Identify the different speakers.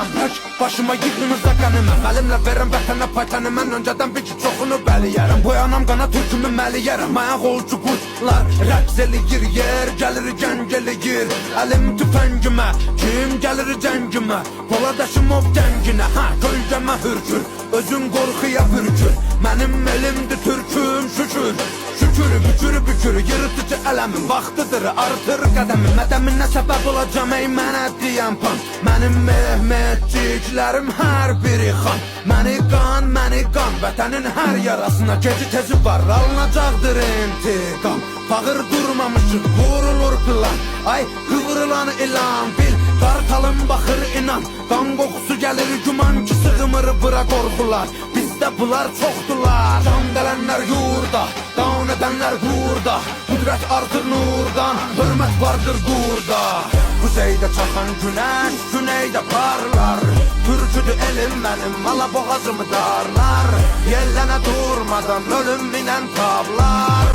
Speaker 1: gəlirəm tək başıma yığınıza qəniməm. Əlimlə verəm vətənə paytanı, mən öncədən bir ki çoxunu bəliyərəm. Boyanam qana türkümü məliyərəm. Məyən qolcu qurtlar rəqs eləyir, yer gəlir gəng eləyir. Əlim tüfəngimə, kim gəlir cəngimə? Poladaşım ov gənginə, hə kölgəmə hürkür. Özün qorxuya bürkür, mənim elimdir türküm şükür. Şükür, bükür, bükür, yırtıcı ələmin vaxtıdır, artır qədəmi. Mədəminə səbəb olacam, ey mənə deyən pan. Mənim Mehmetçiklərim hər biri xan. Məni qan, vətənin hər yarasına geci tezi var, alınacaqdır intiqam. Bağır durmamışıq, vurulur plan. Ay, qıvrılan ilan, bil, qartalım baxır inan. Qan qoxusu gəlir, güman ki sığmır bura qorxular. Bizdə bunlar çoxdular, can gələnlər yurda, dan edənlər burada. Qüdrət artır nurdan, hörmət vardır burada. Kuzeydə çaxan günəş, güneydə parlar. Türküdür elim mənim, alaboğazımı darlar. Yellənə durmadan ölüm minən tablar.